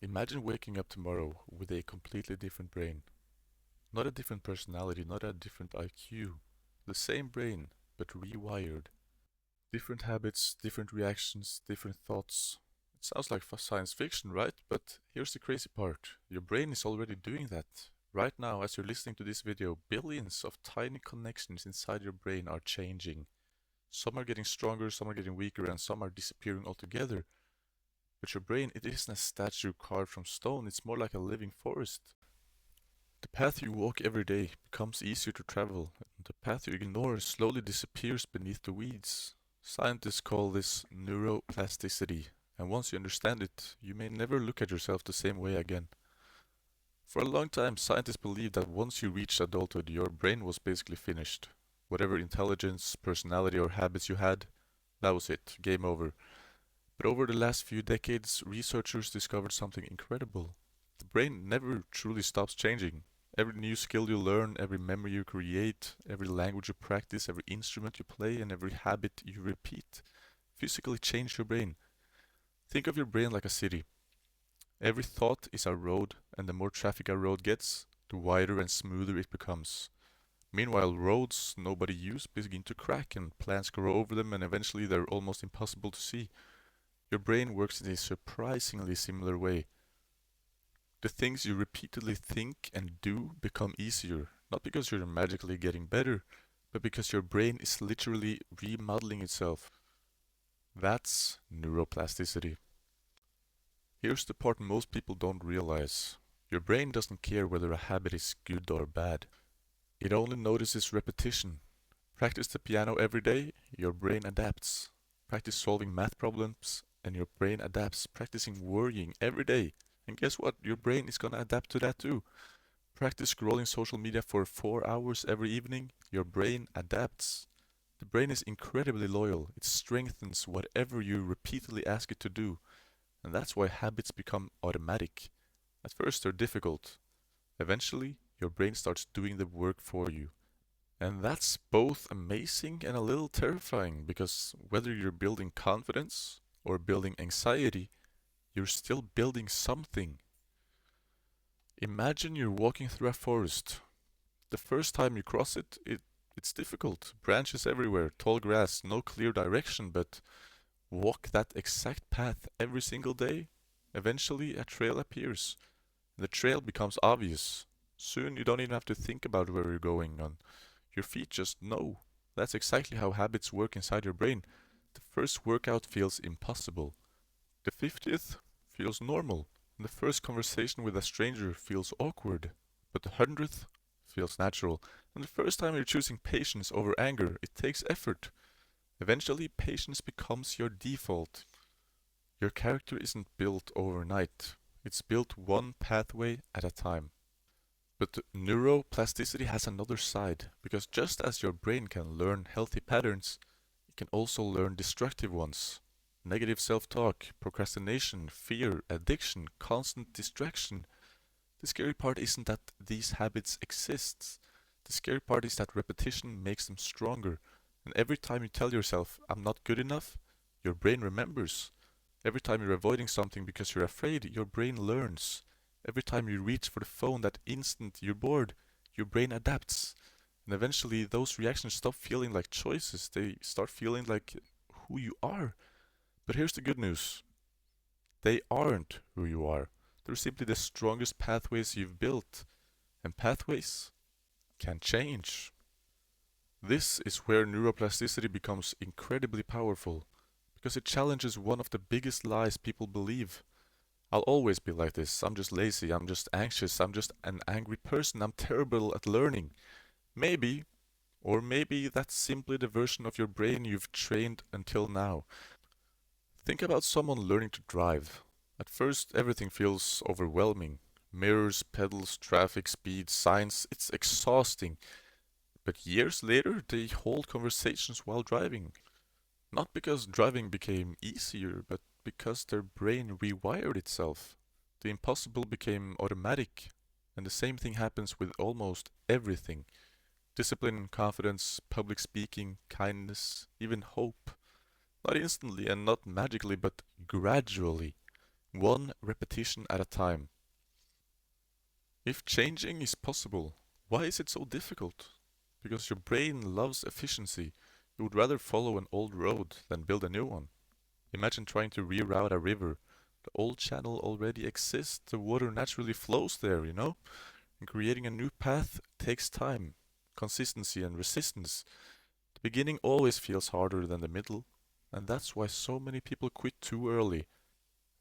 Imagine waking up tomorrow with a completely different brain. Not a different personality, not a different IQ. The same brain, but rewired. Different habits, different reactions, different thoughts. It sounds like science fiction, right? But here's the crazy part. Your brain is already doing that. Right now, as you're listening to this video, billions of tiny connections inside your brain are changing. Some are getting stronger, some are getting weaker, and some are disappearing altogether. But your brain, it isn't a statue carved from stone, it's more like a living forest. The path you walk every day becomes easier to travel, and the path you ignore slowly disappears beneath the weeds. Scientists call this neuroplasticity, and once you understand it, you may never look at yourself the same way again. For a long time, scientists believed that once you reached adulthood, your brain was basically finished. Whatever intelligence, personality, or habits you had, that was it, game over. But over the last few decades, researchers discovered something incredible. The brain never truly stops changing. Every new skill you learn, every memory you create, every language you practice, every instrument you play, and every habit you repeat physically change your brain. Think of your brain like a city. Every thought is a road, and the more traffic a road gets, the wider and smoother it becomes. Meanwhile, roads nobody uses begin to crack and plants grow over them, and eventually they're almost impossible to see. Your brain works in a surprisingly similar way. The things you repeatedly think and do become easier, not because you're magically getting better, but because your brain is literally remodeling itself. That's neuroplasticity. Here's the part most people don't realize. Your brain doesn't care whether a habit is good or bad. It only notices repetition. Practice the piano every day, your brain adapts. Practice solving math problems, and your brain adapts. Practicing worrying every day, and guess what? Your brain is gonna adapt to that too. Practice scrolling social media for 4 hours every evening, your brain adapts. The brain is incredibly loyal. It strengthens whatever you repeatedly ask it to do, and that's why habits become automatic. At first, they're difficult. Eventually, your brain starts doing the work for you. And that's both amazing and a little terrifying because whether you're building confidence or building anxiety, you're still building something. Imagine you're walking through a forest. The first time you cross it's difficult. Branches everywhere, tall grass, no clear direction, but walk that exact path every single day. Eventually, a trail appears. The trail becomes obvious. Soon you don't even have to think about where you're going on. Your feet just know. That's exactly how habits work inside your brain. The first workout feels impossible. The 50th feels normal. And the first conversation with a stranger feels awkward. But the 100th feels natural. And the first time you're choosing patience over anger, it takes effort. Eventually, patience becomes your default. Your character isn't built overnight. It's built one pathway at a time. But neuroplasticity has another side, because just as your brain can learn healthy patterns, it can also learn destructive ones. Negative self-talk, procrastination, fear, addiction, constant distraction. The scary part isn't that these habits exist. The scary part is that repetition makes them stronger. And every time you tell yourself, I'm not good enough, your brain remembers. Every time you're avoiding something because you're afraid, your brain learns. Every time you reach for the phone that instant you're bored, your brain adapts. And eventually those reactions stop feeling like choices, they start feeling like who you are. But here's the good news. They aren't who you are. They're simply the strongest pathways you've built. And pathways can change. This is where neuroplasticity becomes incredibly powerful, because it challenges one of the biggest lies people believe. I'll always be like this. I'm just lazy. I'm just anxious. I'm just an angry person. I'm terrible at learning. Maybe, or maybe that's simply the version of your brain you've trained until now. Think about someone learning to drive. At first, everything feels overwhelming. Mirrors, pedals, traffic, speed, signs. It's exhausting. But years later, they hold conversations while driving. Not because driving became easier, but because their brain rewired itself. The impossible became automatic, and the same thing happens with almost everything. Discipline, confidence, public speaking, kindness, even hope. Not instantly and not magically, but gradually. one repetition at a time. If changing is possible, why is it so difficult? Because your brain loves efficiency. You would rather follow an old road than build a new one. Imagine trying to reroute a river. The old channel already exists, the water naturally flows there, And creating a new path takes time, consistency, and resistance. The beginning always feels harder than the middle, and that's why so many people quit too early.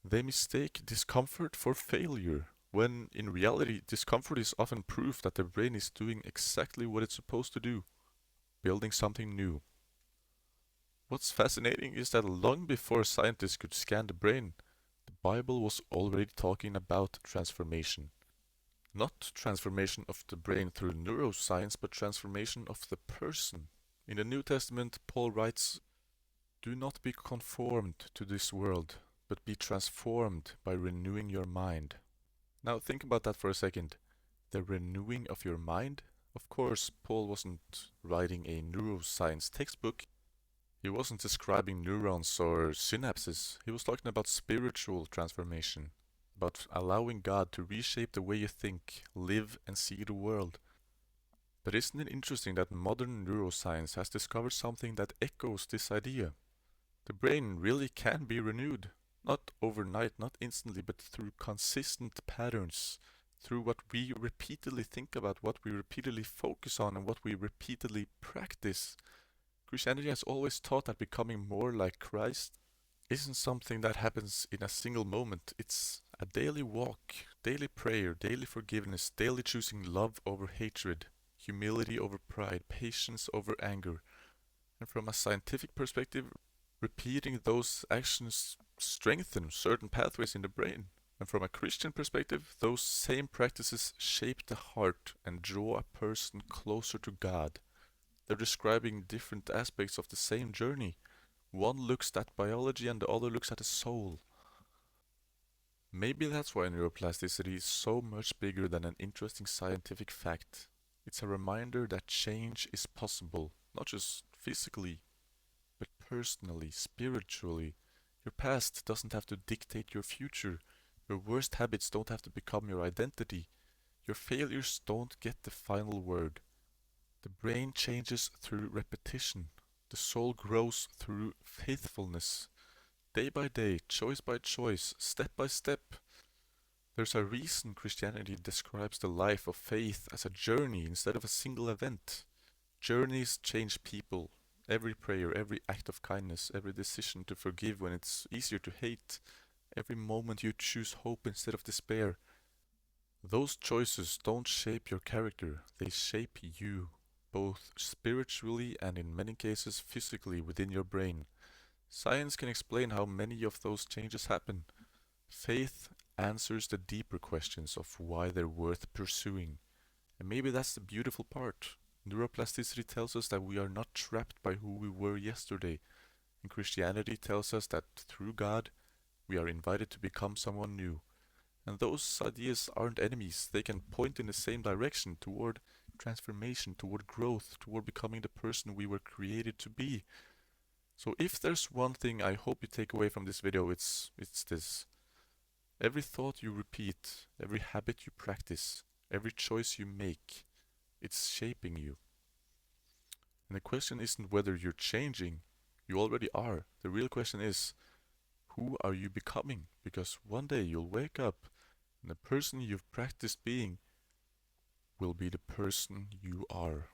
They mistake discomfort for failure, when in reality, discomfort is often proof that the brain is doing exactly what it's supposed to do, building something new. What's fascinating is that long before scientists could scan the brain, the Bible was already talking about transformation. Not transformation of the brain through neuroscience, but transformation of the person. In the New Testament, Paul writes, "Do not be conformed to this world, but be transformed by renewing your mind." Now think about that for a second. The renewing of your mind? Of course, Paul wasn't writing a neuroscience textbook. He wasn't describing neurons or synapses. He was talking about spiritual transformation, about allowing God to reshape the way you think, live, and see the world. But isn't it interesting that modern neuroscience has discovered something that echoes this idea? The brain really can be renewed. Not overnight, not instantly, but through consistent patterns, through what we repeatedly think about, what we repeatedly focus on, and what we repeatedly practice. Christianity has always taught that becoming more like Christ isn't something that happens in a single moment. It's a daily walk, daily prayer, daily forgiveness, daily choosing love over hatred, humility over pride, patience over anger. And from a scientific perspective, repeating those actions strengthen certain pathways in the brain. And from a Christian perspective, those same practices shape the heart and draw a person closer to God. They're describing different aspects of the same journey. One looks at biology and the other looks at the soul. Maybe that's why neuroplasticity is so much bigger than an interesting scientific fact. It's a reminder that change is possible, not just physically, but personally, spiritually. Your past doesn't have to dictate your future. Your worst habits don't have to become your identity. Your failures don't get the final word. The brain changes through repetition. The soul grows through faithfulness. Day by day, choice by choice, step by step. There's a reason Christianity describes the life of faith as a journey instead of a single event. Journeys change people. Every prayer, every act of kindness, every decision to forgive when it's easier to hate, every moment you choose hope instead of despair. Those choices don't shape your character, they shape you, both spiritually and in many cases physically within your brain. Science can explain how many of those changes happen. Faith answers the deeper questions of why they're worth pursuing. And maybe that's the beautiful part. Neuroplasticity tells us that we are not trapped by who we were yesterday, and Christianity tells us that through God, we are invited to become someone new. And those ideas aren't enemies, they can point in the same direction toward transformation, toward growth, toward becoming the person we were created to be. So if there's one thing I hope you take away from this video, it's this. Every thought you repeat, every habit you practice, every choice you make, it's shaping you. And the question isn't whether you're changing, you already are. The real question is, who are you becoming? Because one day you'll wake up and the person you've practiced being will be the person you are.